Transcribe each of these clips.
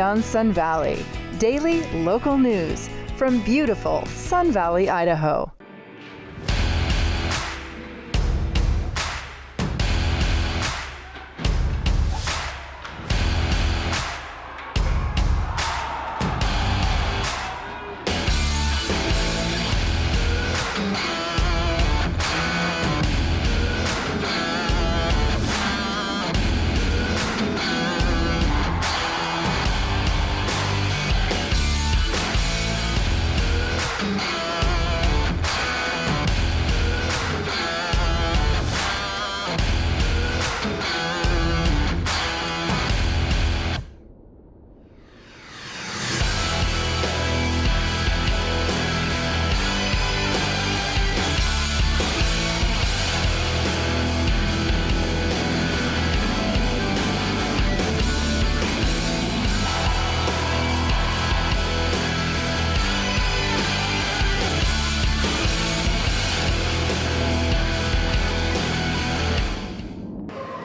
on Sun Valley. Daily local news from beautiful Sun Valley, Idaho.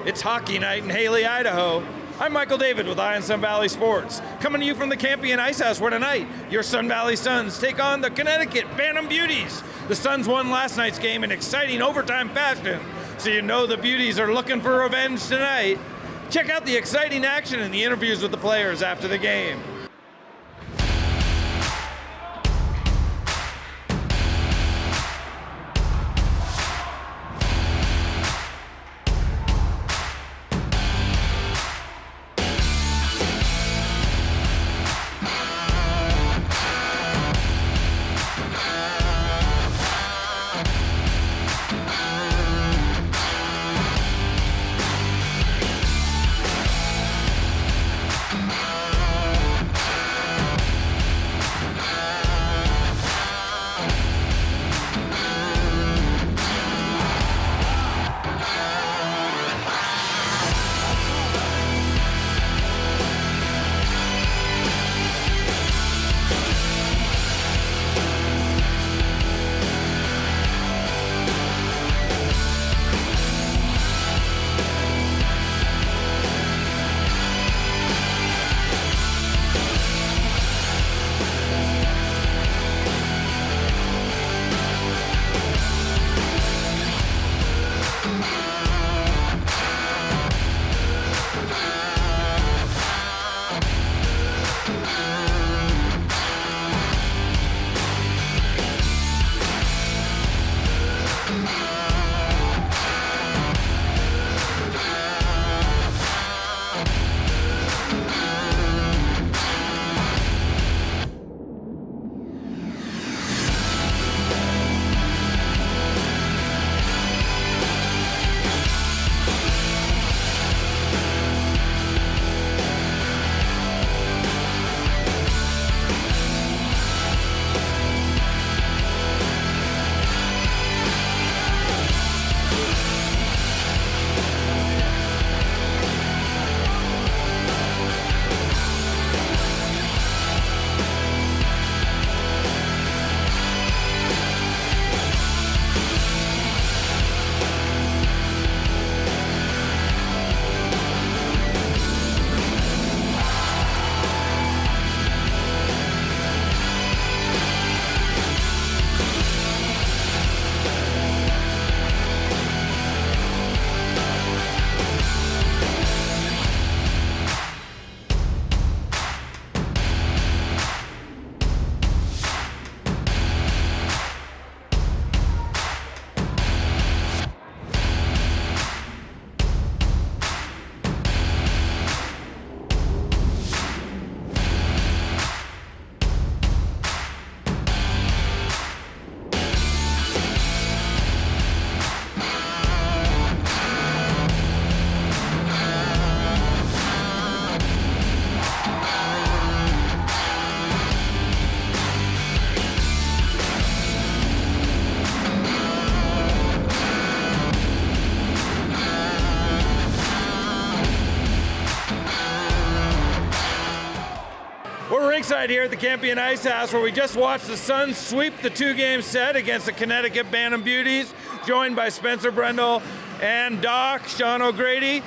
It's hockey night in Haley, Idaho. I'm Michael David with Eye on Sun Valley Sports, coming to you from the Campion Ice House, where tonight your Sun Valley Suns take on the Connecticut Bantam Beauties. The Suns won last night's game in exciting overtime fashion, so you know the Beauties are looking for revenge tonight. Check out the exciting action and the interviews with the players after the game. We're ringside here at the Campion Ice House, where we just watched the Suns sweep the two-game set against the Connecticut Bantam Beauties, joined by Spencer Brendel and Doc Sean O'Grady.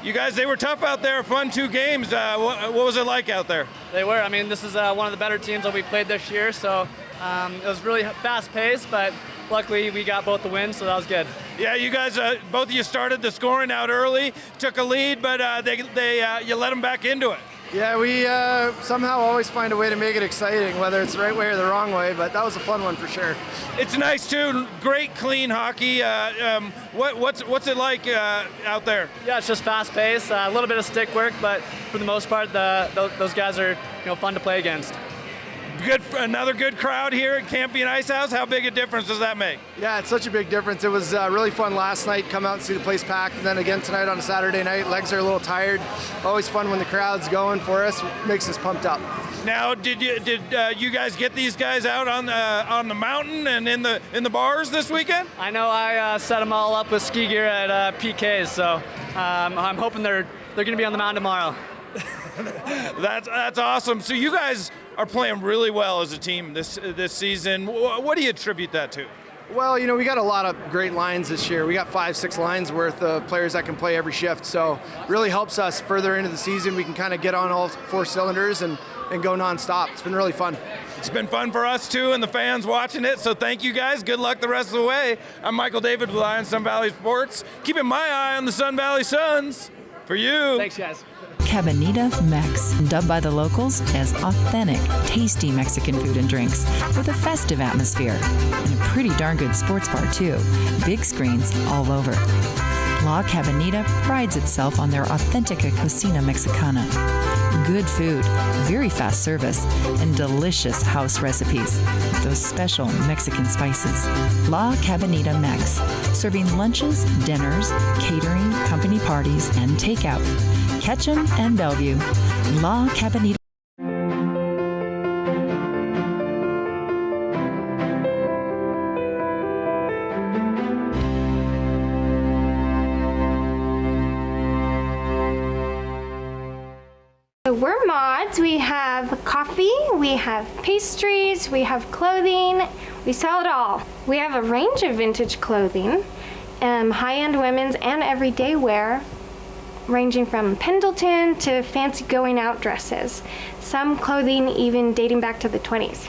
You guys, they were tough out there, fun 2 games. What was it like out there? They were. I mean, this is one of the better teams that we've played this year, so it was really fast-paced, but luckily we got both the wins, so that was good. Yeah, you guys, both of you started the scoring out early, took a lead, but you let them back into it. Yeah, we somehow always find a way to make it exciting, whether it's the right way or the wrong way, but that was a fun one for sure. It's nice, too. Great, clean hockey. What's it like out there? Yeah, it's just fast-paced, a little bit of stick work, but for the most part, those guys are fun to play against. Another good crowd here at Campion Ice House. How big a difference does that make? Yeah, it's such a big difference. It was really fun last night, come out and see the place packed, and then again tonight on a Saturday night. Legs are a little tired. Always fun when the crowd's going for us. Makes us pumped up. Now, did you guys get these guys out on the mountain and in the bars this weekend? I know I set them all up with ski gear at PK's, so I'm hoping they're going to be on the mountain tomorrow. That's awesome. So you guys are playing really well as a team this season. What do you attribute that to? Well, we got a lot of great lines this year. We got 5-6 lines worth of players that can play every shift, so really helps us further into the season. We can kind of get on all 4 cylinders and go nonstop. It's been really fun. It's been fun for us too and the fans watching it, so thank you guys. Good luck the rest of the way. I'm Michael David with Eye on Sun Valley Sports, keeping my eye on the Sun Valley Suns for you. Thanks, guys. Cabanita Mex, dubbed by the locals as authentic, tasty Mexican food and drinks with a festive atmosphere. And a pretty darn good sports bar, too. Big screens all over. La Cabanita prides itself on their authentica cocina mexicana. Good food, very fast service, and delicious house recipes with those special Mexican spices. La Cabanita Mex, serving lunches, dinners, catering, company parties, and takeout. Ketchum and Bellevue. La Cabanita. So we're mods. We have coffee, we have pastries, we have clothing. We sell it all. We have a range of vintage clothing, high-end women's and everyday wear, ranging from Pendleton to fancy going out dresses. Some clothing even dating back to the 20s.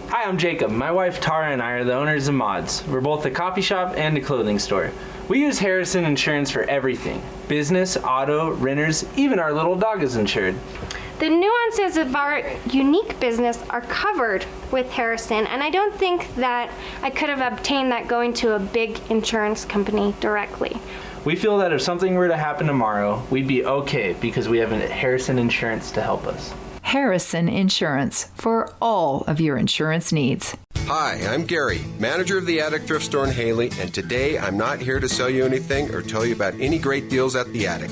Hi, I'm Jacob. My wife Tara and I are the owners of Mods. We're both a coffee shop and a clothing store. We use Harrison Insurance for everything. Business, auto, renters, even our little dog is insured. The nuances of our unique business are covered with Harrison, and I don't think that I could have obtained that going to a big insurance company directly. We feel that if something were to happen tomorrow, we'd be okay because we have Harrison Insurance to help us. Harrison Insurance for all of your insurance needs. Hi, I'm Gary, manager of the Attic Thrift Store in Haley, and today I'm not here to sell you anything or tell you about any great deals at the Attic.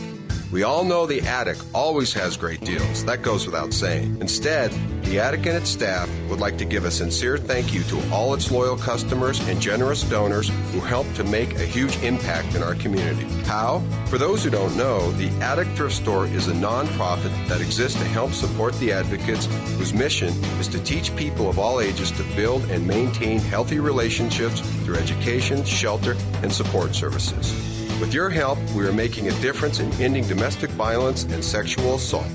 We all know the Attic always has great deals. That goes without saying. Instead, the Attic and its staff would like to give a sincere thank you to all its loyal customers and generous donors who help to make a huge impact in our community. How? For those who don't know, the Attic Thrift Store is a nonprofit that exists to help support the advocates whose mission is to teach people of all ages to build and maintain healthy relationships through education, shelter, and support services. With your help, we are making a difference in ending domestic violence and sexual assault.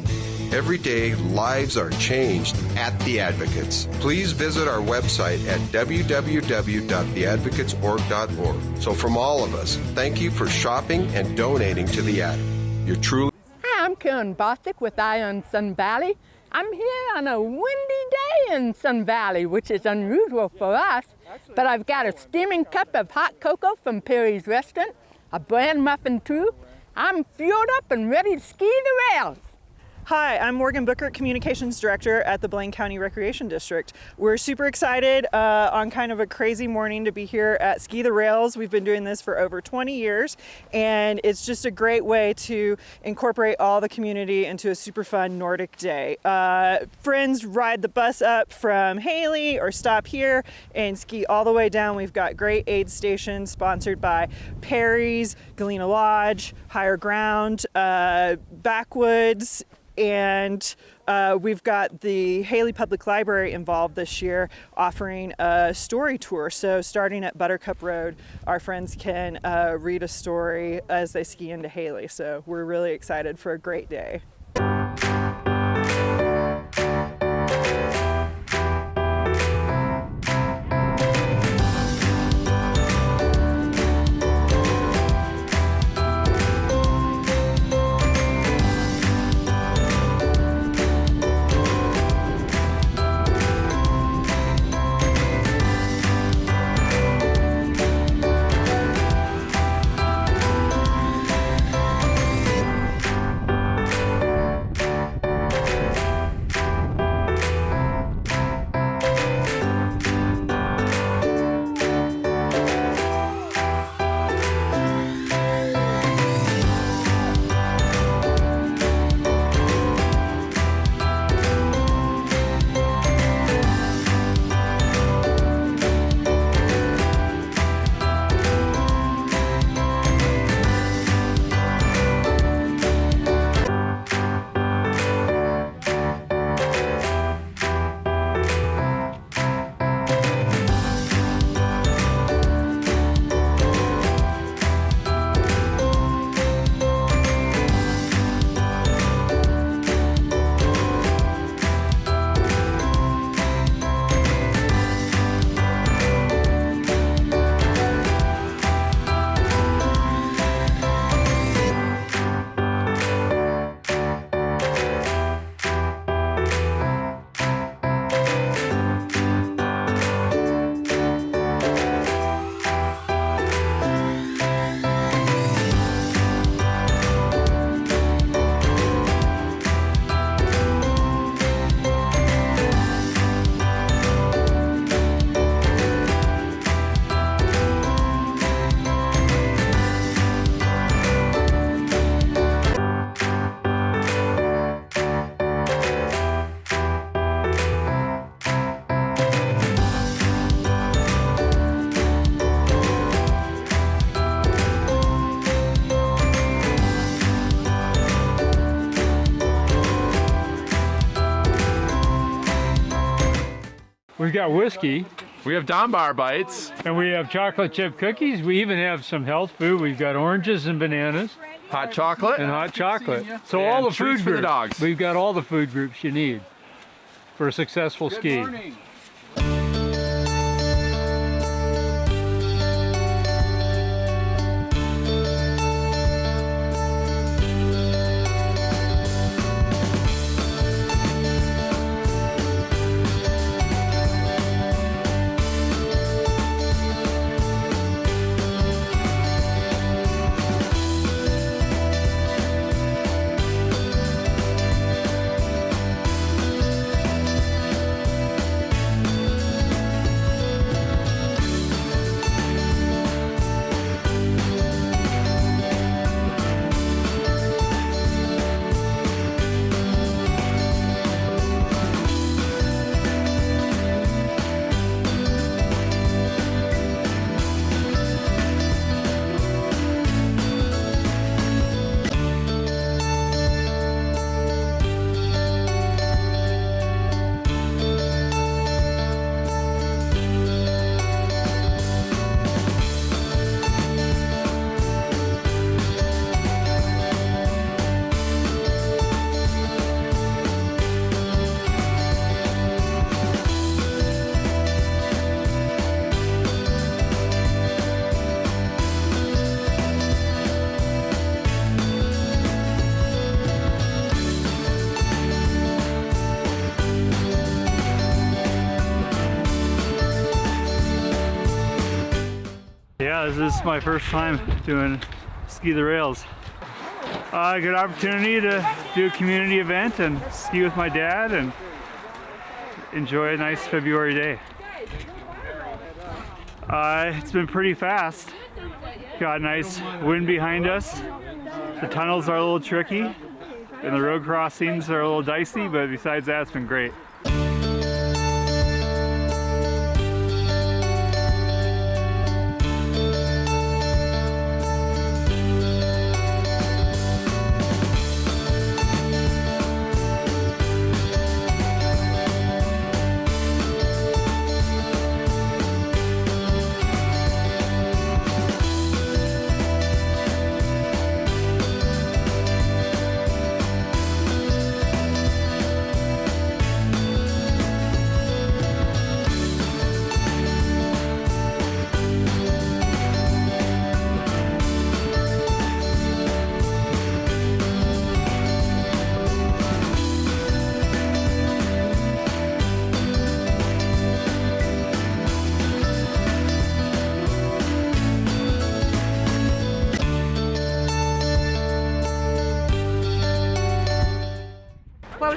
Every day, lives are changed at The Advocates. Please visit our website at www.theadvocatesorg.org. So from all of us, thank you for shopping and donating to The Attic. You're truly... Hi, I'm Karen Bostic with Eye on Sun Valley. I'm here on a windy day in Sun Valley, which is unusual for us, but I've got a steaming cup of hot cocoa from Perry's Restaurant, a bran muffin too. I'm fueled up and ready to ski the rails. Hi, I'm Morgan Booker, Communications Director at the Blaine County Recreation District. We're super excited on kind of a crazy morning to be here at Ski the Rails. We've been doing this for over 20 years, and it's just a great way to incorporate all the community into a super fun Nordic day. Friends ride the bus up from Haley or stop here and ski all the way down. We've got great aid stations sponsored by Perry's, Galena Lodge, Higher Ground, Backwoods, And we've got the Haley Public Library involved this year, offering a story tour. So starting at Buttercup Road, our friends can read a story as they ski into Haley. So we're really excited for a great day. We've got whiskey. We have Dunbar bites. And we have chocolate chip cookies. We even have some health food. We've got oranges and bananas. Hot chocolate. And hot chocolate. So and all the treats food for groups. the dogs. We've got all the food groups you need for a successful ski. Good morning. Yeah, this is my first time doing Ski the Rails. Good opportunity to do a community event and ski with my dad and enjoy a nice February day. It's been pretty fast. Got a nice wind behind us. The tunnels are a little tricky and the road crossings are a little dicey, but besides that, it's been great.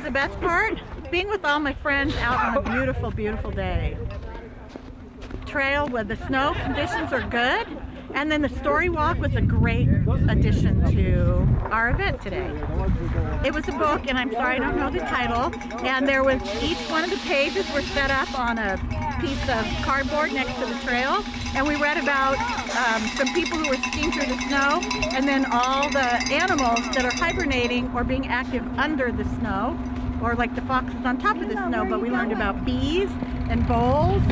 the best part? Being with all my friends out on a beautiful, beautiful day. Trail where the snow conditions are good, and then the story walk was a great addition to our event today. It was a book, and I'm sorry I don't know the title, and there was each one of the pages were set up on a piece of cardboard next to the trail, and we read about some people who were skiing through the snow, and then all the animals that are hibernating or being active under the snow, or like the foxes on top of the snow. But we learned about bees and voles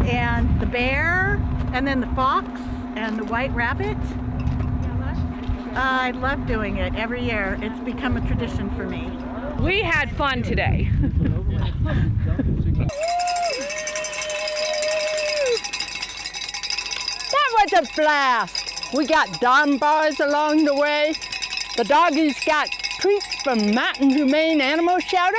and the bear, and then the fox and the white rabbit. I love doing it every year. It's become a tradition for me. We had fun today. That was a blast. We got Don bars along the way. The doggies got treats from Mountain Humane Animal Shelter.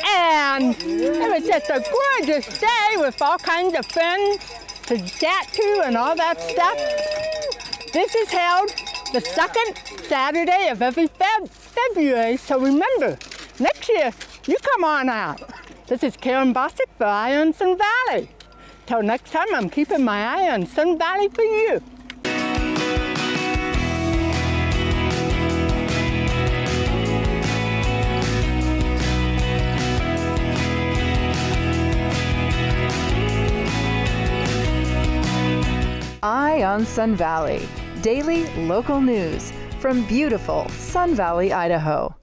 And it was just a gorgeous day with all kinds of friends to chat to and all that stuff. This is held the second Saturday of every February, so remember, next year, you come on out. This is Karen Bosick for Eye on Sun Valley. Till next time, I'm keeping my eye on Sun Valley for you. Eye on Sun Valley. Daily local news from beautiful Sun Valley, Idaho.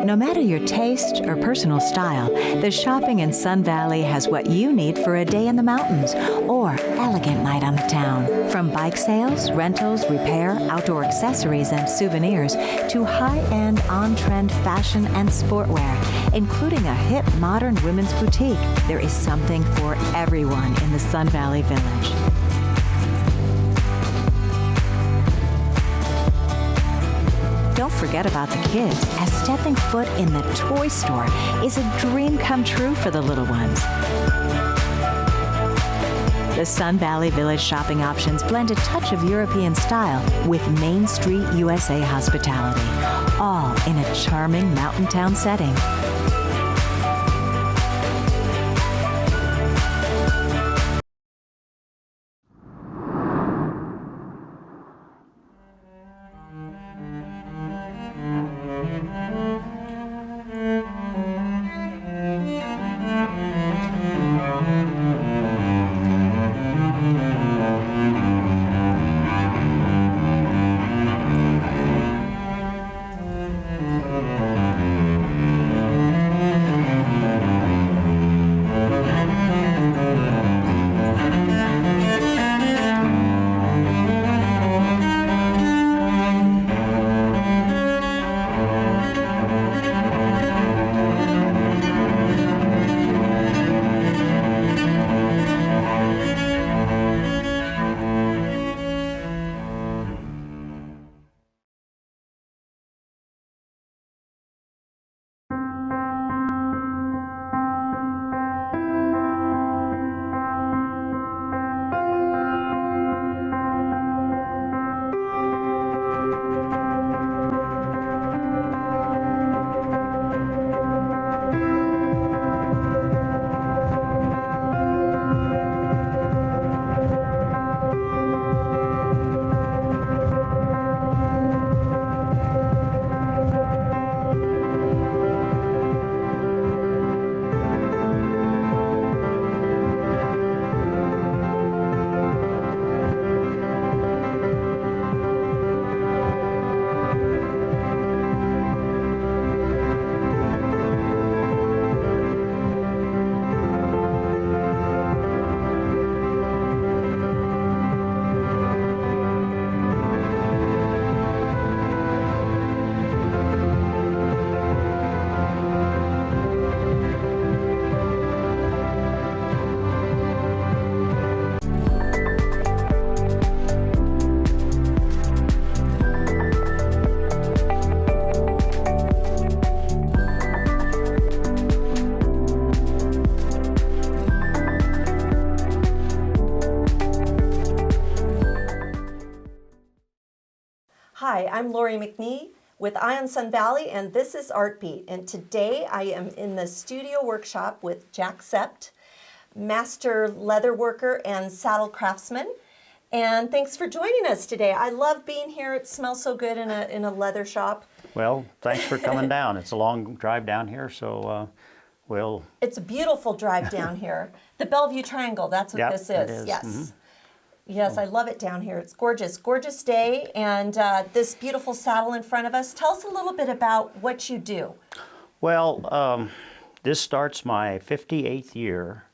No matter your taste or personal style, the shopping in Sun Valley has what you need for a day in the mountains or elegant night on the town. From bike sales, rentals, repair, outdoor accessories, and souvenirs to high-end, on-trend fashion and sportwear, including a hip, modern women's boutique, there is something for everyone in the Sun Valley Village. Don't forget about the kids, as stepping foot in the toy store is a dream come true for the little ones. The Sun Valley Village shopping options blend a touch of European style with Main Street USA hospitality, all in a charming mountain town setting. Hi, I'm Lori McNee with Ion Sun Valley, and this is Artbeat. And today I am in the studio workshop with Jack Sept, master leather worker and saddle craftsman. And thanks for joining us today. I love being here. It smells so good in a leather shop. Well, thanks for coming down. It's a long drive down here, so It's a beautiful drive down here. The Bellevue Triangle, that's what this is. It is. Yes. Mm-hmm. Yes, I love it down here. It's gorgeous, gorgeous day, and this beautiful saddle in front of us. Tell us a little bit about what you do. Well, this starts my 58th year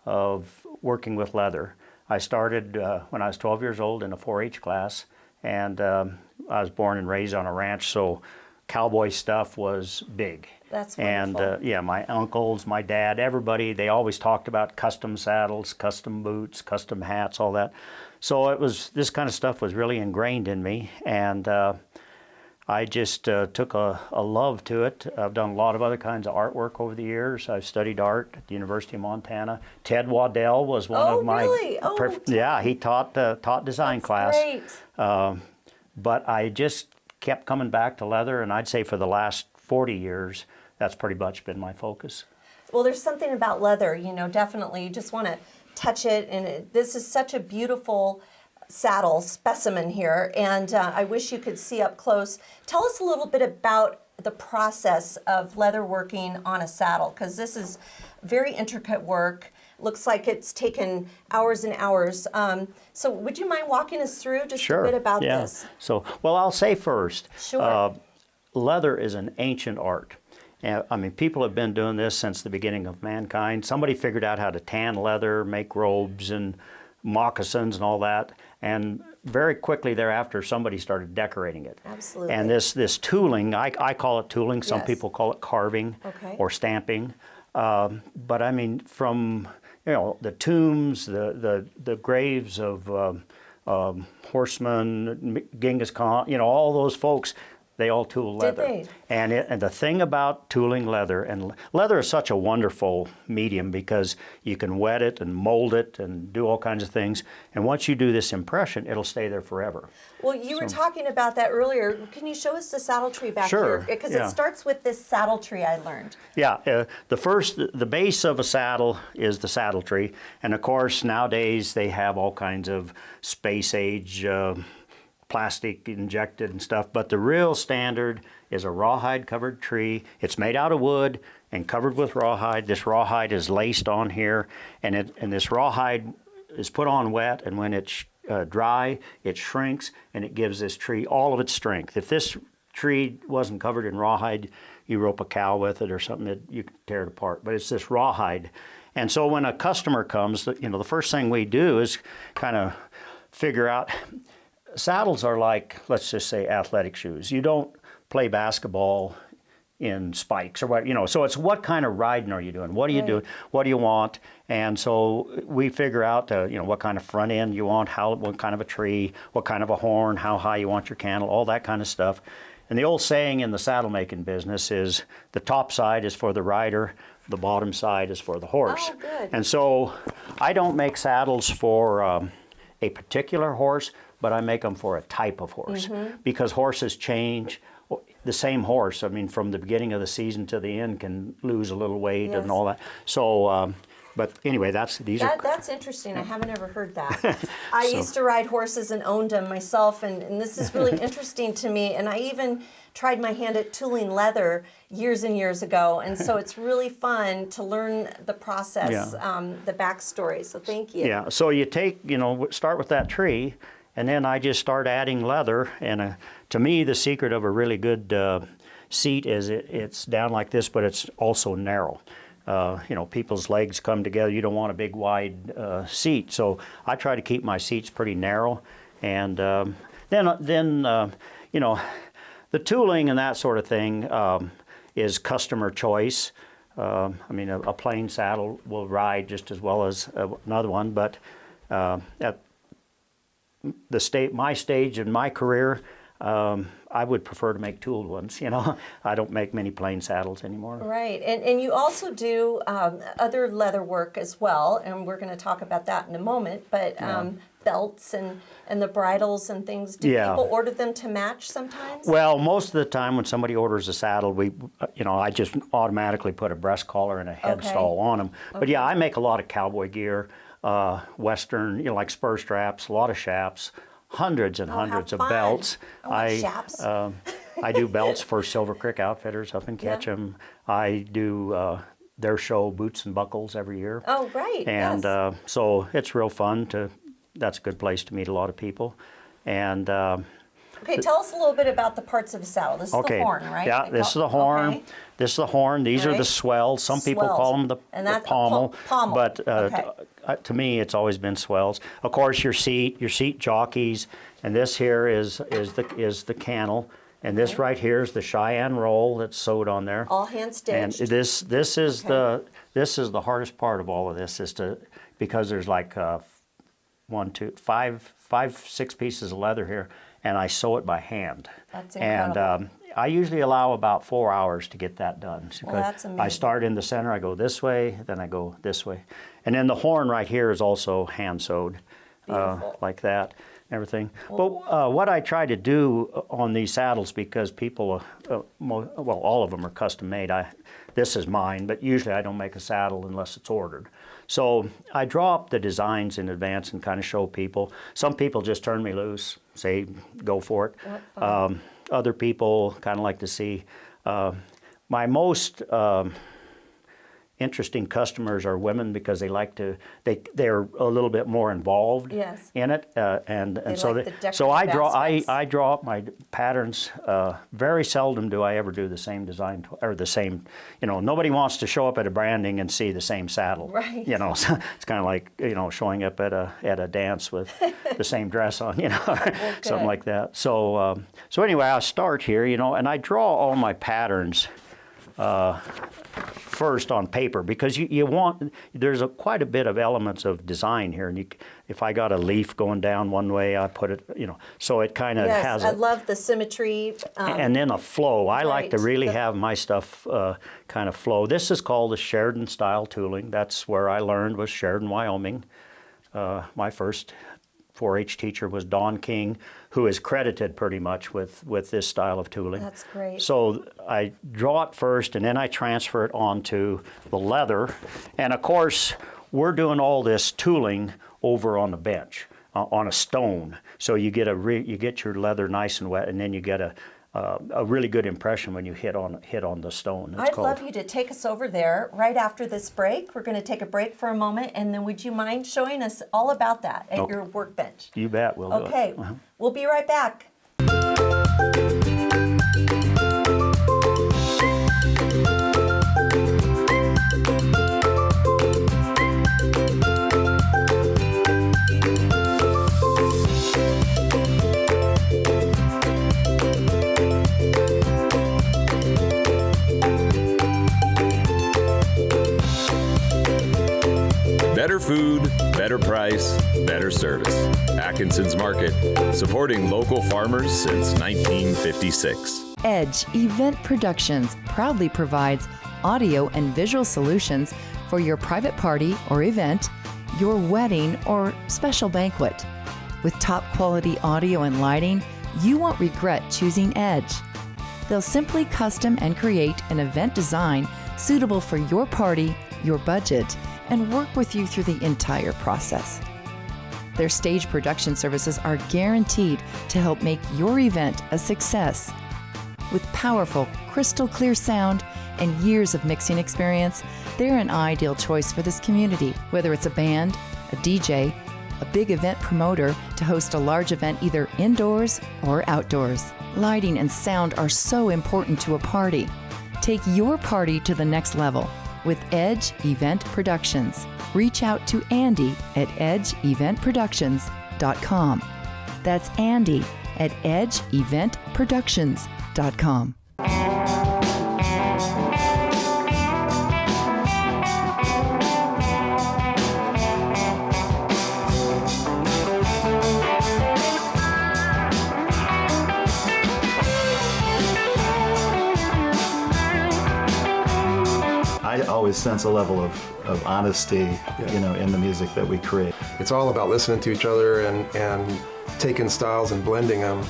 of working with leather. I started when I was 12 years old in a 4-H class, and I was born and raised on a ranch, so cowboy stuff was big. That's wonderful. And yeah, my uncles, my dad, everybody, they always talked about custom saddles, custom boots, custom hats, all that. So it was, this kind of stuff was really ingrained in me, and I just took a love to it. I've done a lot of other kinds of artwork over the years. I've studied art at the University of Montana. Ted Waddell was one of my... Really? Yeah, he taught design class. Great. But I just kept coming back to leather, and I'd say for the last 40 years, that's pretty much been my focus. Well, there's something about leather, you know, definitely. You just want to touch it, and this is such a beautiful saddle specimen here, and I wish you could see up close. Tell us a little bit about the process of leather working on a saddle, because this is very intricate work. Looks like it's taken hours and hours. So would you mind walking us through just a bit about this? So, well, I'll say first, Sure. Leather is an ancient art. I mean, people have been doing this since the beginning of mankind. Somebody figured out how to tan leather, make robes and moccasins and all that, and very quickly thereafter somebody started decorating it. Absolutely. And this tooling, I call it tooling, some Yes. people call it carving or stamping. But I mean, from the tombs, the graves of horsemen, Genghis Khan, all those folks, they all tool leather. Did they? And the thing about tooling leather, and leather is such a wonderful medium because you can wet it and mold it and do all kinds of things. And once you do this impression, it'll stay there forever. Well, you were talking about that earlier. Can you show us the saddle tree back Sure, here? Because yeah. it starts with this saddle tree I learned. Yeah, the base of a saddle is the saddle tree. And of course, nowadays they have all kinds of space age plastic injected and stuff, but the real standard is a rawhide covered tree. It's made out of wood and covered with rawhide. This rawhide is laced on here, and this rawhide is put on wet, and when it's dry, it shrinks and it gives this tree all of its strength. If this tree wasn't covered in rawhide, you rope a cow with it or something, you could tear it apart. But it's this rawhide. And so when a customer comes, the first thing we do is kind of figure out, saddles are like, let's just say, athletic shoes. You don't play basketball in spikes or what, so it's what kind of riding are you doing? What do you do? What do you want? And so we figure out, what kind of front end you want, what kind of a tree, what kind of a horn, how high you want your cantle, all that kind of stuff. And the old saying in the saddle making business is the top side is for the rider, the bottom side is for the horse. Oh, good. And so I don't make saddles for a particular horse, but I make them for a type of horse because horses change. The same horse, I mean, from the beginning of the season to the end can lose a little weight and all that. So, but anyway, that's interesting. I haven't ever heard that. I used to ride horses and owned them myself, and this is really interesting to me. And I even tried my hand at tooling leather years and years ago, and so it's really fun to learn the process, the backstory. So thank you. Yeah. So you take, start with that tree. And then I just start adding leather, and to me, the secret of a really good seat is it's down like this, but it's also narrow. People's legs come together. You don't want a big, wide seat, so I try to keep my seats pretty narrow. And then the tooling and that sort of thing is customer choice. I mean, a plain saddle will ride just as well as another one, but at my stage in my career, I would prefer to make tooled ones. You know, I don't make many plain saddles anymore. Right, and you also do other leather work as well, and we're going to talk about that in a moment, but belts and the bridles and things, do people order them to match sometimes? Well, most of the time when somebody orders a saddle, I just automatically put a breast collar and a headstall on them. But yeah, I make a lot of cowboy gear, Western, like spur straps, a lot of chaps, hundreds and hundreds of belts. I do belts for Silver Creek Outfitters up in Ketchum. I do their show Boots and Buckles every year. Oh, right. And so it's real fun that's a good place to meet a lot of people. And okay, tell us a little bit about the parts of the saddle. This is the horn, right? Yeah, this is the horn. Okay. This is the horn. These are the swells. Some people call them the pommel. But to me, it's always been swells. Of course, your seat jockeys, and this here is the cantle, and this right here is the Cheyenne roll that's sewed on there. All hand stitched. And this is the hardest part of all of this because there's like 6 pieces of leather here, and I sew it by hand. That's incredible. And I usually allow about 4 hours to get that done. Well, that's amazing. I start in the center, I go this way, then I go this way. And then the horn right here is also hand sewed like that, everything. But what I try to do on these saddles, because people, all of them are custom made. This is mine, but usually I don't make a saddle unless it's ordered. So I draw up the designs in advance and kind of show people. Some people just turn me loose, say, go for it. Other people kind of like to see. My most interesting customers are women because they're a little bit more involved in it, and so I draw up my patterns. Very seldom do I ever do the same design or the same. Nobody wants to show up at a branding and see the same saddle. Right. So it's kind of like showing up at a dance with the same dress on. Something like that. So anyway, I'll start here. And I draw all my patterns first on paper, because there's quite a bit of elements of design here, and if I got a leaf going down one way, I put it, so it kind of has. I love the symmetry. And then a flow. I like to really have my stuff kind of flow. This is called the Sheridan style tooling. That's where I learned, was Sheridan, Wyoming. My first 4-H teacher was Don King, who is credited pretty much with this style of tooling. That's great. So I draw it first, and then I transfer it onto the leather. And of course, we're doing all this tooling over on the bench, on a stone. So you get your leather nice and wet, and then you get a really good impression when you hit on the stone. I'd love you to take us over there right after this break. We're going to take a break for a moment, and then would you mind showing us all about that at your workbench? You bet, we'll do it. Okay, we'll be right back. Better food, better price, better service. Atkinson's Market, supporting local farmers since 1956. Edge Event Productions proudly provides audio and visual solutions for your private party or event, your wedding or special banquet. With top quality audio and lighting, you won't regret choosing Edge. They'll simply custom and create an event design suitable for your party, your budget, and work with you through the entire process. Their stage production services are guaranteed to help make your event a success. With powerful, crystal clear sound and years of mixing experience, they're an ideal choice for this community. Whether it's a band, a DJ, a big event promoter to host a large event either indoors or outdoors. Lighting and sound are so important to a party. Take your party to the next level with Edge Event Productions. Reach out to Andy at edgeeventproductions.com. That's Andy at edgeeventproductions.com. I always sense a level of honesty, you know, in the music that we create. It's all about listening to each other and taking styles and blending them.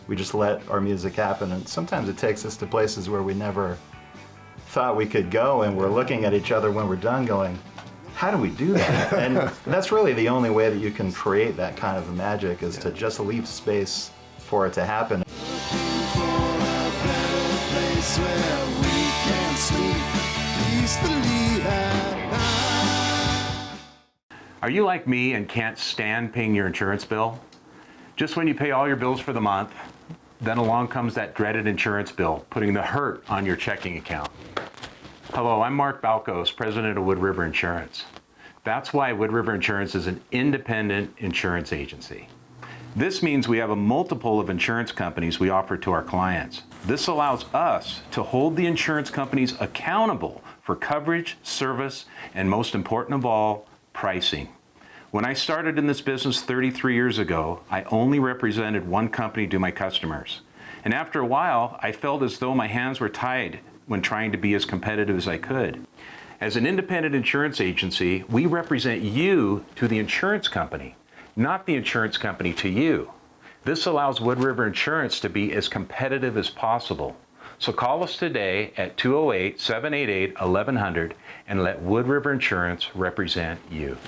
We just let our music happen, and sometimes it takes us to places where we never thought we could go, and we're looking at each other when we're done going, how do we do that? And that's really the only way that you can create that kind of magic, is to just leave space for it to happen. Are you like me and can't stand paying your insurance bill? Just when you pay all your bills for the month, then along comes that dreaded insurance bill, putting the hurt on your checking account. Hello, I'm Mark Balkos, president of Wood River Insurance. That's why Wood River Insurance is an independent insurance agency. This means we have a multiple of insurance companies we offer to our clients. This allows us to hold the insurance companies accountable for coverage, service, and most important of all, pricing. When I started in this business 33 years ago, I only represented one company to my customers. And after a while, I felt as though my hands were tied when trying to be as competitive as I could. As an independent insurance agency, we represent you to the insurance company, not the insurance company to you. This allows Wood River Insurance to be as competitive as possible. So call us today at 208-788-1100 and let Wood River Insurance represent you.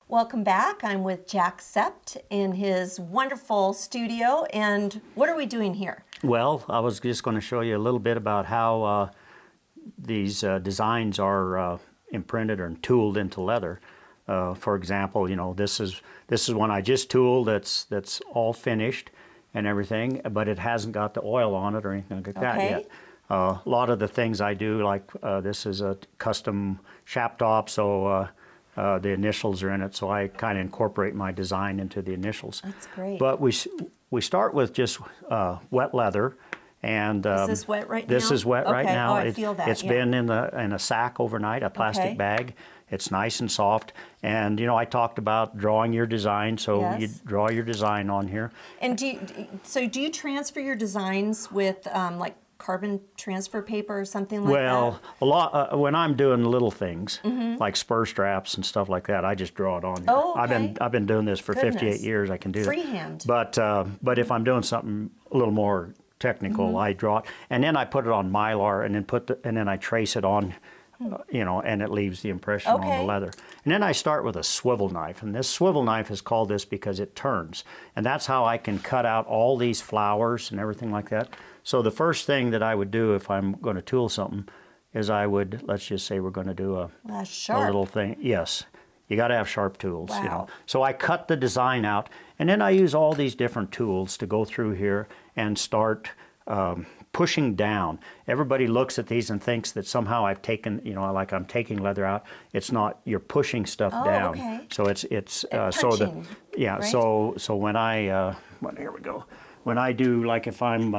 Welcome back. I'm with Jack Sept in his wonderful studio. And what are we doing here? Well, I was just going to show you a little bit about how these designs are imprinted or tooled into leather. For example, you know, this is one I just tooled that's all finished and everything, but it hasn't got the oil on it or anything like that yet. A lot of the things I do, like this is a custom shap top, so the initials are in it, so I kind of incorporate my design into the initials. That's great. But we start with just wet leather. And is this wet right now? This is wet right now. Oh, I feel that. It's been in a sack overnight, a plastic bag. It's nice and soft. And you know, I talked about drawing your design, so you draw your design on here. And do you transfer your designs with like carbon transfer paper or something like that? Well, a lot when I'm doing little things like spur straps and stuff like that, I just draw it on here. Oh, okay. I've been doing this for 58 years. I can do freehand. But if I'm doing something a little more technical, I draw it, and then I put it on Mylar, and then I trace it on, you know, and it leaves the impression on the leather. And then I start with a swivel knife, and this swivel knife is called this because it turns, and that's how I can cut out all these flowers and everything like that. So the first thing that I would do if I'm going to tool something is I would, let's just say we're going to do a little thing. Yes. You got to have sharp tools, you know. So I cut the design out, and then I use all these different tools to go through here and start pushing down. Everybody looks at these and thinks that somehow I've taken, you know, like I'm taking leather out. It's not. You're pushing stuff down. Okay. So it's punching, right? So when I here we go. When I do, like if I'm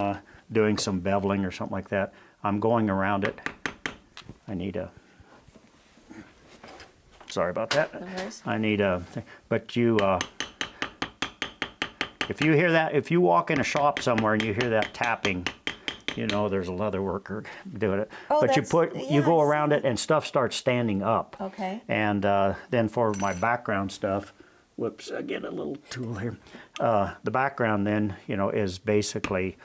doing some beveling or something like that, I'm going around it. I need a. Sorry about that. No worries. I need a thing. But you, if you hear that, if you walk in a shop somewhere and you hear that tapping, you know there's a leather worker doing it. Oh, but you go around it and stuff starts standing up. Okay. And then for my background stuff, whoops, I get a little tool here. The background then, you know, is basically,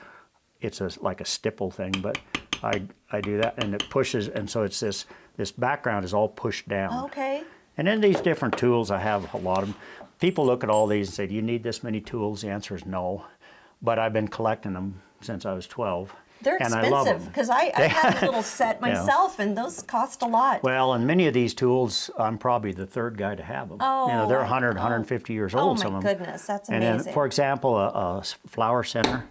it's like a stipple thing, but I do that and it pushes, and so it's this background is all pushed down. Okay. And then these different tools, I have a lot of them. People look at all these and say, do you need this many tools? The answer is no. But I've been collecting them since I was 12. They're and I love expensive them. because I have a little set myself, and those cost a lot. Well, and many of these tools, I'm probably the third guy to have them. Oh, you know, they're 100, 150 years old, some of them. Oh, my goodness, that's amazing. And then, for example, a flower center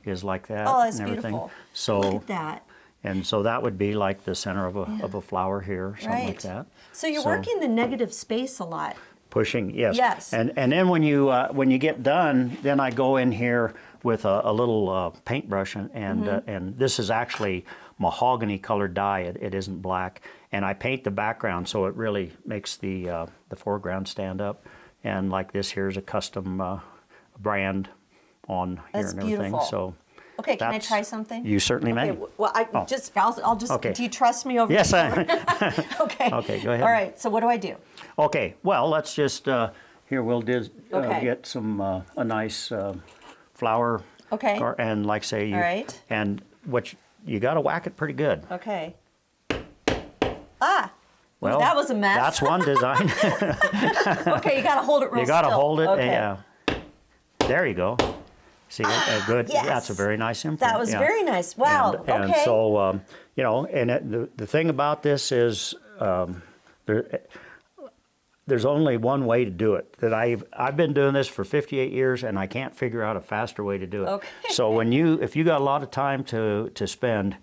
is like that. Oh, that's and everything. beautiful. So, look at that. And so that would be like the center of a flower here, something like that. So you're working the negative space a lot. Pushing, yes. Yes. And then when you get done, then I go in here with a little paintbrush, and this is actually mahogany colored dye. It isn't black, and I paint the background so it really makes the foreground stand up. And like this here's a custom brand on here and everything. Beautiful. So okay, can I try something? You certainly may. Well, I'll just. Okay. Do you trust me over? Yes, the I. Okay. Okay, go ahead. All right. So what do I do? Okay. Well, let's just here we'll Okay. get some a nice flower. Okay. And like say you. All right. And what you got to whack it pretty good. Okay. Ah. Well, that was a mess. That's one design. Okay, you got to hold it real You got to still. hold it. Okay. Yeah. There you go. See, good. Yes. That's a very nice imprint. That was very nice. Wow. And okay. so, the thing about this is there's only one way to do it. That I've been doing this for 58 years, and I can't figure out a faster way to do it. Okay. So if you got a lot of time to spend,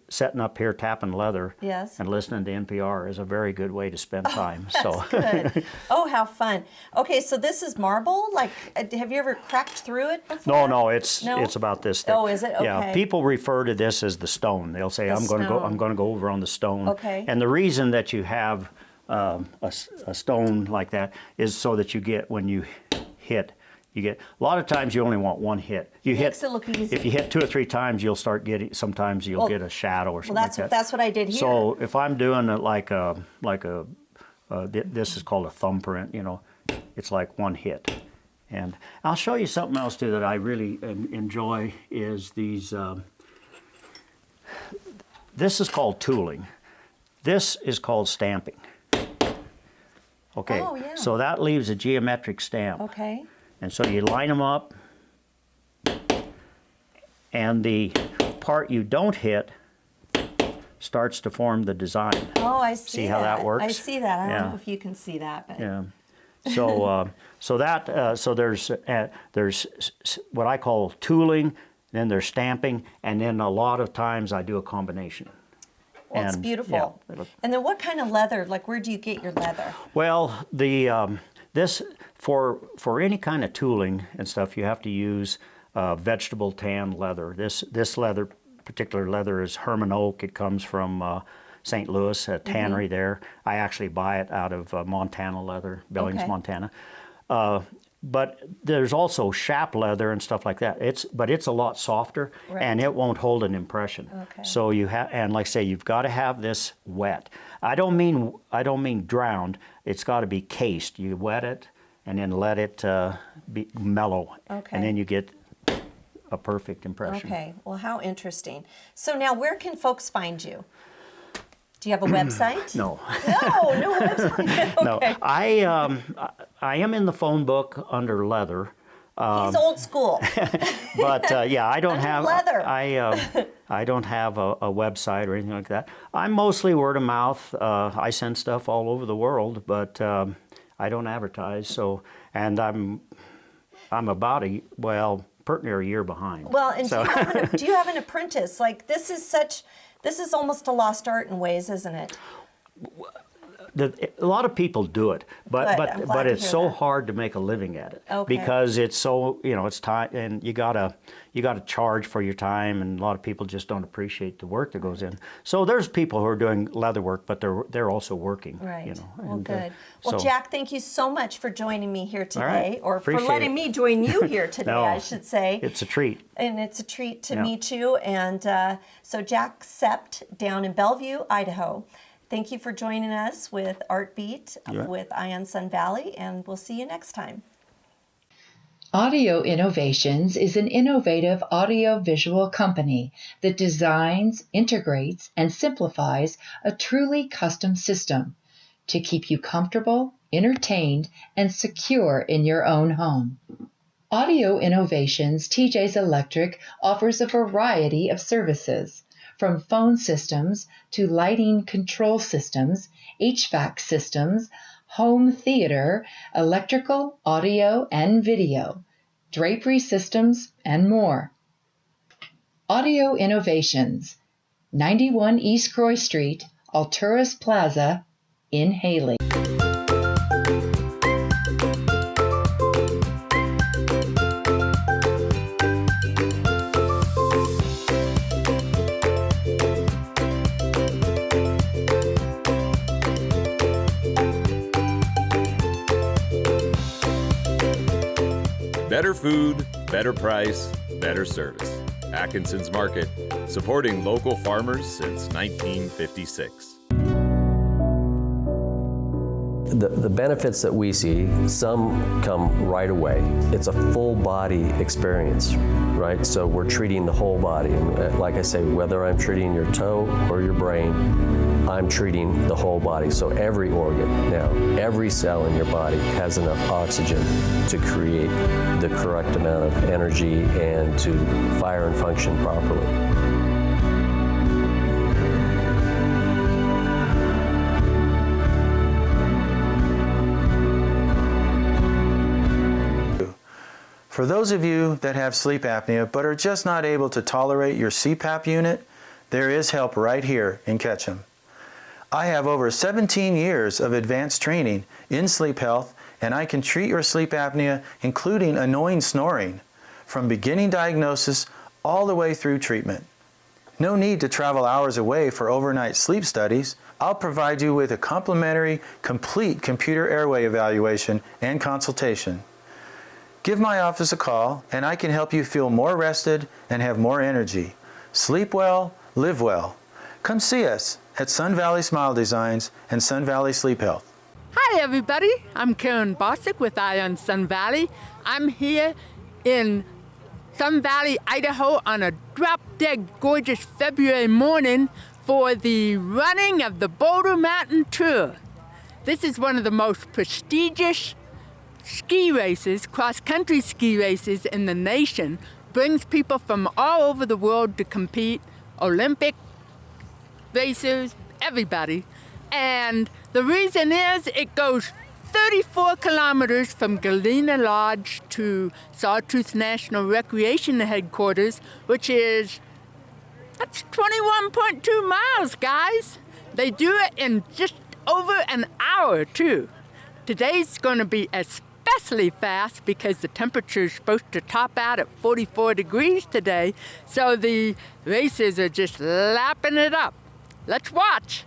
setting up here tapping leather Yes. and listening to NPR is a very good way to spend time. That's good. Oh, how fun. Okay, so this is marble? Like, have you ever cracked through it before? No, it's about this thing. Oh, is it? Okay. Yeah, people refer to this as the stone. They'll say, I'm going to go over on the stone. Okay. And the reason that you have a stone like that is so that you get, when you hit, a lot of times you only want one hit. Makes it look easy. If you hit 2 or 3 times, you'll start getting. Sometimes you'll get a shadow or something like that. That's what I did here. So if I'm doing it this is called a thumbprint. It's like one hit. And I'll show you something else too that I really enjoy is these. This is called tooling. This is called stamping. Okay. Oh, yeah. So that leaves a geometric stamp. Okay. And so you line them up, and the part you don't hit starts to form the design. Oh, I see. See how that works? I see that. I don't Yeah. know if you can see that, but Yeah. So there's what I call tooling, then there's stamping, and then a lot of times I do a combination. well, it's beautiful. Yeah, and then what kind of leather? Like, where do you get your leather? well, this for any kind of tooling and stuff, you have to use vegetable tan leather. This particular leather is Herman Oak. It comes from St. Louis, a tannery there. I actually buy it out of Montana leather, Billings, Montana. But there's also Shap leather and stuff like that. But it's a lot softer, and it won't hold an impression. Okay. So and like I say, you've got to have this wet. I don't mean drowned. It's got to be cased. You wet it, and then let it be mellow, and then you get a perfect impression. Okay. Well, how interesting. So now, where can folks find you? Do you have a website? No. No website. Okay. No. I am in the phone book under leather. He's old school. But I don't have leather. I don't have a website or anything like that. I'm mostly word of mouth. I send stuff all over the world, but I don't advertise. So, and I'm about pretty near a year behind. Well, and so. do you have an apprentice? Like, this is almost a lost art in ways, isn't it? A lot of people do it, but it's so that. hard to make a living at it Okay. because it's so it's time, and you gotta charge for your time, and a lot of people just don't appreciate the work that goes in. So there's people who are doing leather work, but they're also working. Right. Well, and, good. Well, Jack, thank you so much for joining me here today, right. or for Appreciate letting it. me join you here today, No, I should say. It's a treat. And it's a treat to meet you. And so Jack Sept down in Bellevue, Idaho. Thank you for joining us with Art Beat with Ion Sun Valley, and we'll see you next time. Audio Innovations is an innovative audio-visual company that designs, integrates, and simplifies a truly custom system to keep you comfortable, entertained, and secure in your own home. Audio Innovations TJ's Electric offers a variety of services, from phone systems to lighting control systems, HVAC systems, home theater, electrical, audio, and video, drapery systems, and more. Audio Innovations, 91 East Croy Street, Alturas Plaza, in Haley. Better food, better price, better service. Atkinson's Market, supporting local farmers since 1956. The benefits that we see, some come right away. It's a full body experience, right? So we're treating the whole body. And like I say, whether I'm treating your toe or your brain, I'm treating the whole body. So every organ now, every cell in your body has enough oxygen to create the correct amount of energy and to fire and function properly. For those of you that have sleep apnea but are just not able to tolerate your CPAP unit, there is help right here in Ketchum. I have over 17 years of advanced training in sleep health, and I can treat your sleep apnea, including annoying snoring, from beginning diagnosis all the way through treatment. No need to travel hours away for overnight sleep studies. I'll provide you with a complimentary, complete computer airway evaluation and consultation. Give my office a call, and I can help you feel more rested and have more energy. Sleep well, live well. Come see us at Sun Valley Smile Designs and Sun Valley Sleep Health. Hi everybody, I'm Karen Bosick with Eye on Sun Valley. I'm here in Sun Valley, Idaho on a drop-dead gorgeous February morning for the running of the Boulder Mountain Tour. This is one of the most prestigious ski races, cross-country ski races in the nation. Brings people from all over the world to compete, Olympic racers, everybody. And the reason is it goes 34 kilometers from Galena Lodge to Sawtooth National Recreation Headquarters, that's 21.2 miles, guys. They do it in just over an hour, too. Today's going to be especially fast because the temperature is supposed to top out at 44 degrees today, so the racers are just lapping it up. Let's watch.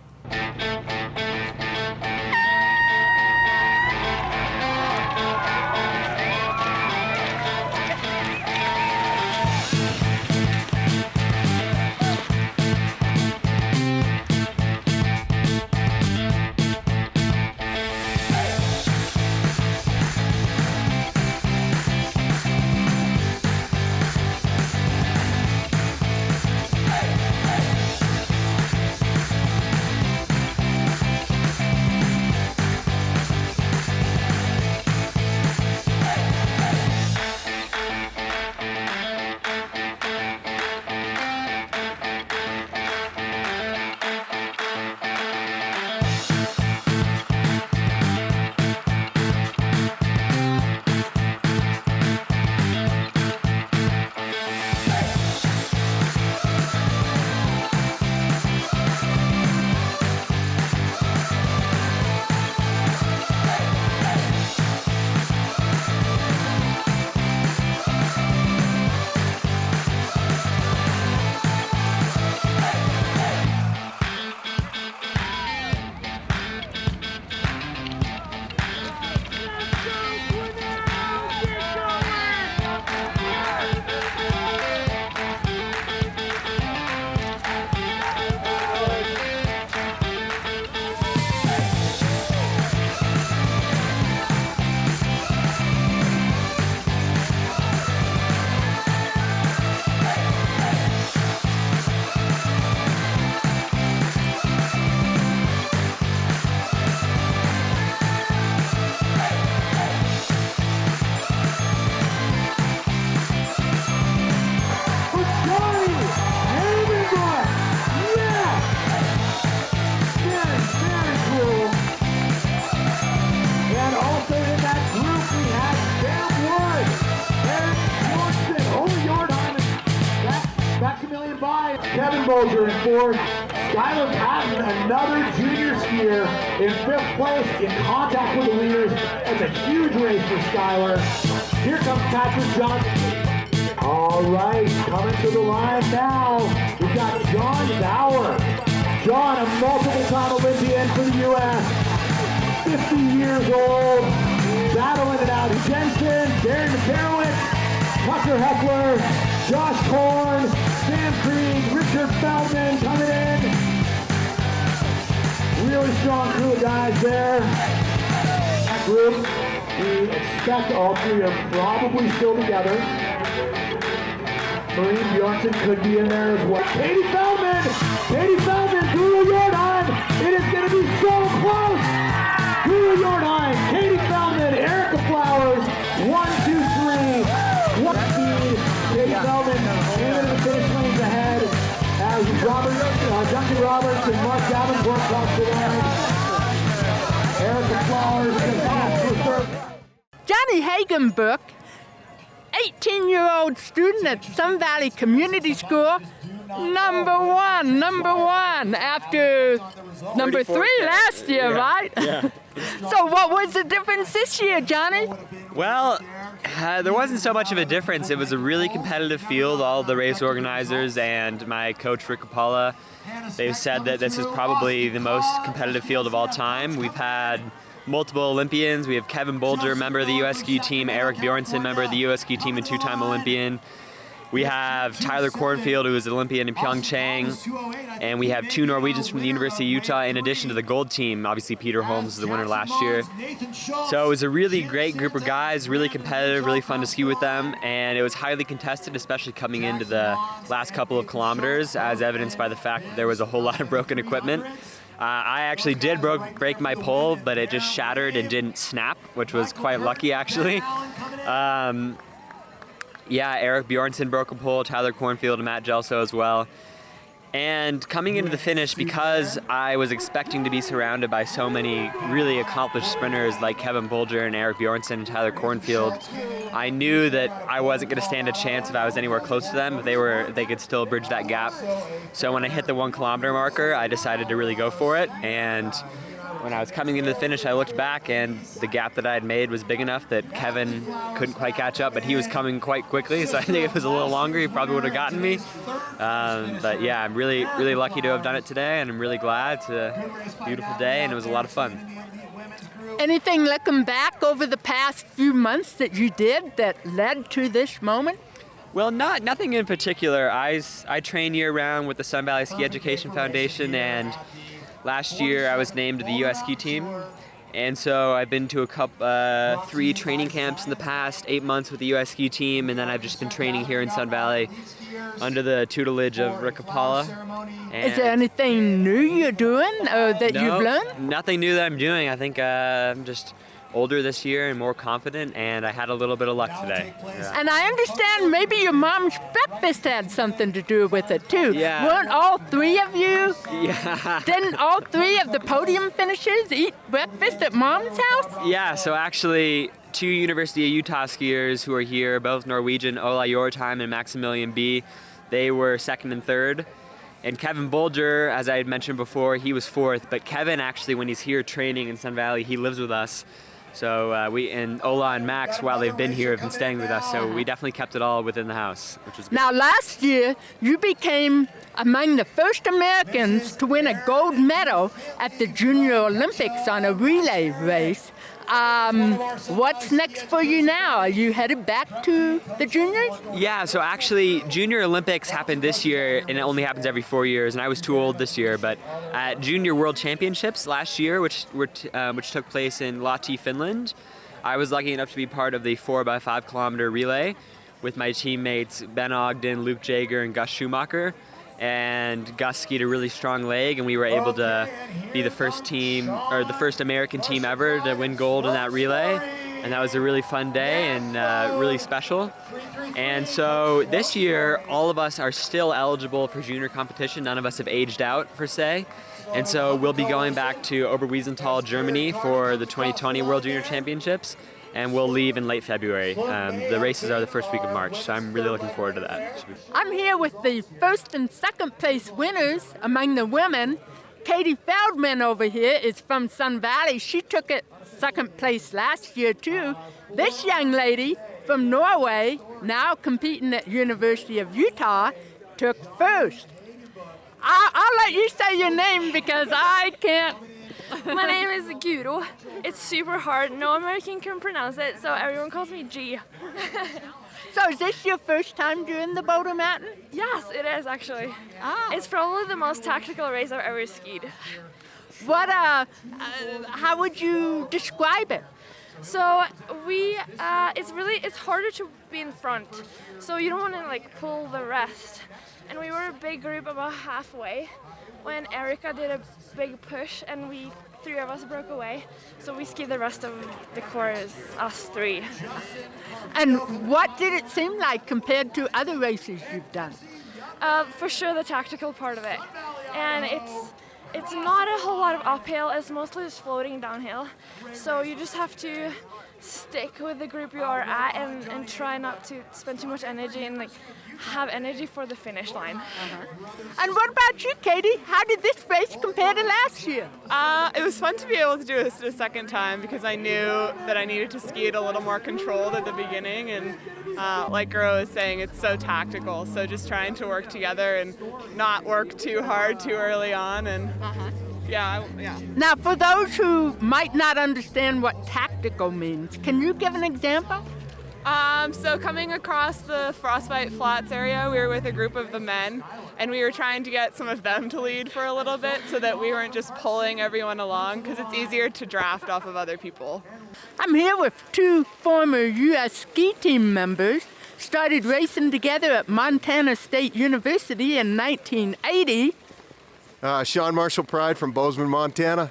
Kevin Boulder in fourth. Skylar Patton, another junior skier, in fifth place, in contact with the leaders. It's a huge race for Skylar. Here comes Patrick Johnson. All right, coming to the line now, we've got John Bauer. John, a multiple-time Olympian for the U.S., 50 years old, battling it out. Jensen, Darren McCarrowick, Tucker Heckler, Josh Korn, Sam Krieg, Richard Feldman coming in. Really strong crew of guys there. That group, we expect all three are probably still together. Maureen Bjornson could be in there as well. Katie Feldman, Guru Jordan. It is going to be so close. Guru Jordan, Katie Feldman, Erica Flowers, 1, 2, 3. What speed? Katie Feldman into the finish lanes ahead as Duncan Roberts and Mark Davenport cross the line. Erica Flowers just passed the third. Johnny Hagenbuch, 18-year-old student at Sun Valley Community School, number one after number 3 last year, right? Yeah. So what was the difference this year, Johnny? Well, there wasn't so much of a difference. It was a really competitive field. All the race organizers and my coach, Rick Capalla, they've said that this is probably the most competitive field of all time. We've had multiple Olympians. We have Kevin Boulder, member of the U.S. ski team, Eric Bjornson, member of the U.S. ski team and 2-time Olympian. We have Tyler Cornfield, who was an Olympian in Pyeongchang, and we have 2 Norwegians from the University of Utah, in addition to the gold team. Obviously, Peter Holmes was the winner last year. So it was a really great group of guys, really competitive, really fun to ski with them, and it was highly contested, especially coming into the last couple of kilometers, as evidenced by the fact that there was a whole lot of broken equipment. I actually did break my pole, but it just shattered and didn't snap, which was quite lucky, actually. Yeah, Eric Bjornson broke a pole, Tyler Cornfield and Matt Gelso as well. And coming into the finish, because I was expecting to be surrounded by so many really accomplished sprinters like Kevin Boulder and Eric Bjornson and Tyler Cornfield, I knew that I wasn't going to stand a chance if I was anywhere close to them, but they could still bridge that gap. So when I hit the 1 kilometer marker, I decided to really go for it. And when I was coming into the finish, I looked back, and the gap that I had made was big enough that Kevin couldn't quite catch up, but he was coming quite quickly, so I think if it was a little longer, he probably would have gotten me. But yeah, I'm really lucky to have done it today, and I'm really glad. It's a beautiful day, and it was a lot of fun. Anything looking back over the past few months that you did that led to this moment? Well, nothing in particular. I train year-round with the Sun Valley Ski Education Foundation, and last year I was named to the U.S. ski team, and so I've been to 3 training camps in the past 8 months with the U.S. ski team, and then I've just been training here in Sun Valley under the tutelage of Rick Capalla. Is there anything new you're doing that you've learned? Nothing new that I'm doing. I think I'm just older this year and more confident, and I had a little bit of luck today. Yeah. And I understand maybe your mom's breakfast had something to do with it too. Yeah. Weren't all 3 of you? Yeah. Didn't all 3 of the podium finishers eat breakfast at mom's house? Yeah, so actually 2 University of Utah skiers who are here, both Norwegian, Ola Jortheim and Maximilian B., they were 2nd and 3rd. And Kevin Boulder, as I had mentioned before, he was 4th, but Kevin actually, when he's here training in Sun Valley, he lives with us. So we and Ola and Max, while they've been here, have been staying with us. So we definitely kept it all within the house, which is good. Now, last year, you became among the first Americans to win a gold medal at the Junior Olympics on a relay race. What's next for you now? Are you headed back to the juniors? Yeah, so actually Junior Olympics happened this year, and it only happens every 4 years, and I was too old this year, but at Junior World Championships last year, which took place in Lahti, Finland, I was lucky enough to be part of the 4x5 kilometer relay with my teammates Ben Ogden, Luke Jager, and Gus Schumacher. And Gus skied a really strong leg, and we were able to be the first team, or the first American team ever to win gold in that relay. And that was a really fun day and really special. And so this year, all of us are still eligible for junior competition. None of us have aged out, per se. And so we'll be going back to Oberwiesenthal, Germany for the 2020 World Junior Championships. And we'll leave in late February. The races are the first week of March, so I'm really looking forward to that. I'm here with the 1st and 2nd place winners among the women. Katie Feldman over here is from Sun Valley. She took it 2nd place last year too. This young lady from Norway, now competing at University of Utah, took 1st. I'll let you say your name because I can't My name is Guru. It's super hard. No American can pronounce it, so everyone calls me G. So is this your first time doing the Boulder Mountain? Yes, it is actually. It's probably the most tactical race I've ever skied. What, how would you describe it? So it's harder to be in front. So you don't want to like pull the rest. And we were a big group about halfway when Erica did a big push and three of us broke away. So we skied the rest of the course, us three. And what did it seem like compared to other races you've done? For sure the tactical part of it. And it's not a whole lot of uphill, it's mostly just floating downhill. So you just have to stick with the group you are at and try not to spend too much energy and like have energy for the finish line. And what about you, Katie? How did this race compare to last year? It was fun to be able to do this a second time because I knew that I needed to ski it a little more controlled at the beginning, and like Guro was saying, it's so tactical, so just trying to work together and not work too hard too early on, and yeah. Now, for those who might not understand what tactical means, can you give an example? So coming across the Frostbite Flats area, we were with a group of the men, and we were trying to get some of them to lead for a little bit so that we weren't just pulling everyone along, because it's easier to draft off of other people. I'm here with two former U.S. ski team members, started racing together at Montana State University in 1980. Sean Marshall Pride from Bozeman, Montana.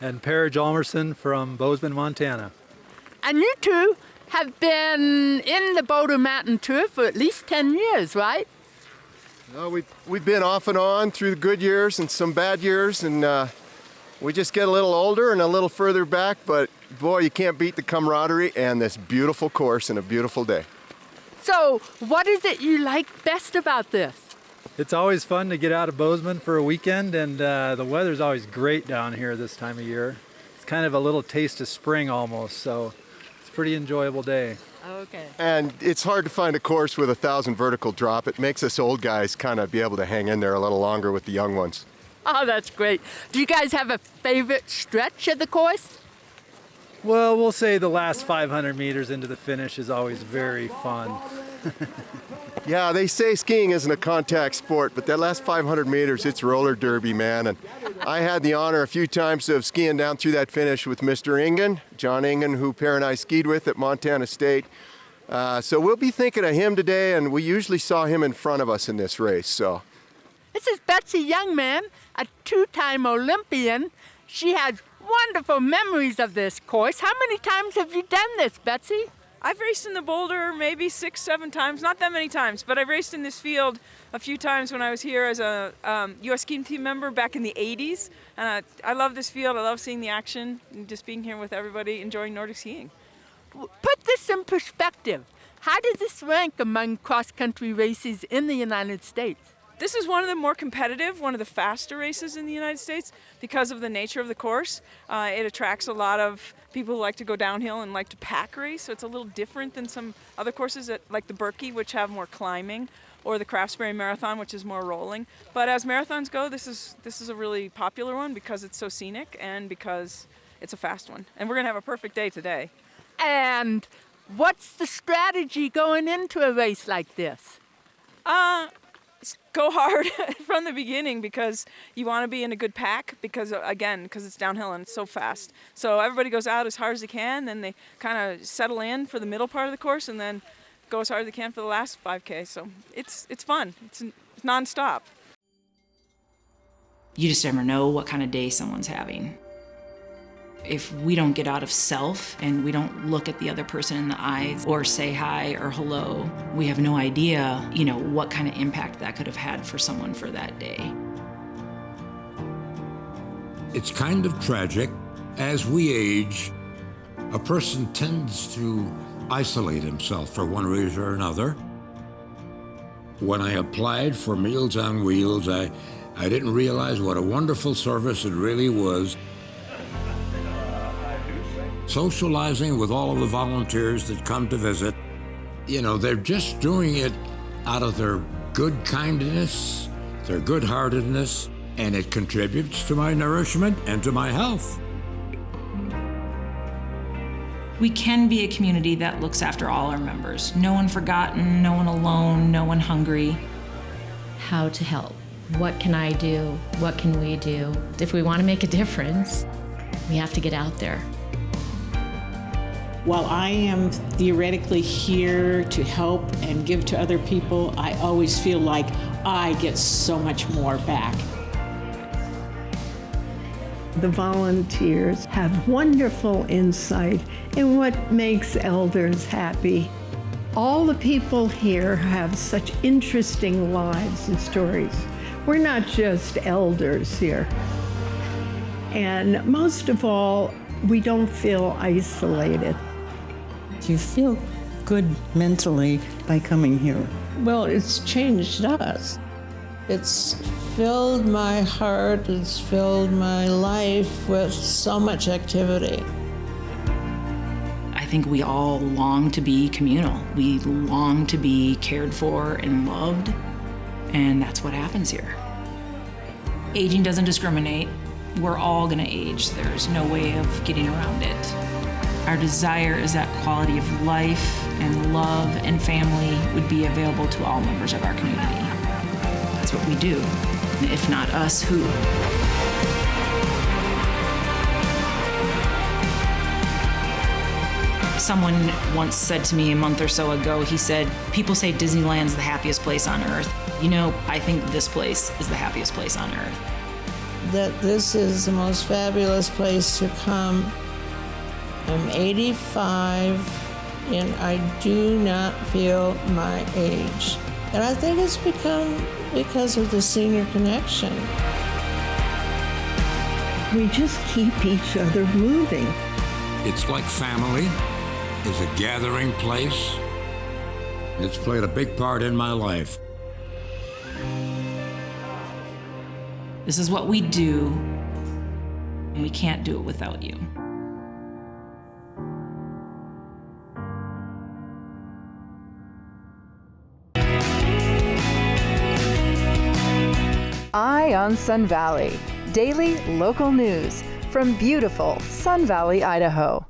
And Perry Jalmerson from Bozeman, Montana. And you two have been in the Boulder Mountain Tour for at least 10 years, right? We've been off and on through the good years and some bad years, and we just get a little older and a little further back, but boy, you can't beat the camaraderie and this beautiful course and a beautiful day. So, what is it you like best about this? It's always fun to get out of Bozeman for a weekend, and the weather's always great down here this time of year. It's kind of a little taste of spring almost, so it's a pretty enjoyable day. Okay. And it's hard to find a course with 1,000 vertical drop. It makes us old guys kind of be able to hang in there a little longer with the young ones. Oh, that's great. Do you guys have a favorite stretch of the course? Well, we'll say the last 500 meters into the finish is always very fun. Yeah, they say skiing isn't a contact sport, but that last 500 meters, it's roller derby, man. And I had the honor a few times of skiing down through that finish with Mr. Ingen, John Ingen, who Per and I skied with at Montana State. So we'll be thinking of him today, and we usually saw him in front of us in this race. So this is Betsy Youngman, a two-time Olympian. She has wonderful memories of this course. How many times have you done this, Betsy? I've raced in the Boulder maybe 6-7 times, not that many times, but I've raced in this field a few times when I was here as a U.S. ski team member back in the 80s. And I love this field. I love seeing the action and just being here with everybody, enjoying Nordic skiing. Put this in perspective. How does this rank among cross-country races in the United States? This is one of the more competitive, one of the faster races in the United States because of the nature of the course. It attracts a lot of people who like to go downhill and like to pack race, so it's a little different than some other courses like the Birkie, which have more climbing, or the Craftsbury Marathon, which is more rolling. But as marathons go, this is a really popular one because it's so scenic and because it's a fast one. And we're going to have a perfect day today. And what's the strategy going into a race like this? Go hard from the beginning because you want to be in a good pack because it's downhill and it's so fast. So everybody goes out as hard as they can, then they kind of settle in for the middle part of the course and then go as hard as they can for the last 5K. So it's fun. It's nonstop. You just never know what kind of day someone's having. If we don't get out of self and we don't look at the other person in the eyes or say hi or hello, we have no idea, what kind of impact that could have had for someone for that day. It's kind of tragic. As we age, a person tends to isolate himself for one reason or another. When I applied for Meals on Wheels, I didn't realize what a wonderful service it really was. Socializing with all of the volunteers that come to visit, they're just doing it out of their good kindness, their good-heartedness, and it contributes to my nourishment and to my health. We can be a community that looks after all our members. No one forgotten, no one alone, no one hungry. How to help. What can I do? What can we do? If we want to make a difference, we have to get out there. While I am theoretically here to help and give to other people, I always feel like I get so much more back. The volunteers have wonderful insight in what makes elders happy. All the people here have such interesting lives and stories. We're not just elders here. And most of all, we don't feel isolated. You feel good mentally by coming here. Well, it's changed us. It's filled my heart, it's filled my life with so much activity. I think we all long to be communal. We long to be cared for and loved, and that's what happens here. Aging doesn't discriminate. We're all gonna age. There's no way of getting around it. Our desire is that quality of life and love and family would be available to all members of our community. That's what we do. If not us, who? Someone once said to me a month or so ago, he said, people say Disneyland's the happiest place on earth. You know, I think this place is the happiest place on earth. That this is the most fabulous place to come. I'm 85 and I do not feel my age. And I think it's because of the senior connection. We just keep each other moving. It's like family is a gathering place. It's played a big part in my life. This is what we do, and we can't do it without you. Eye on Sun Valley. Daily local news from beautiful Sun Valley, Idaho.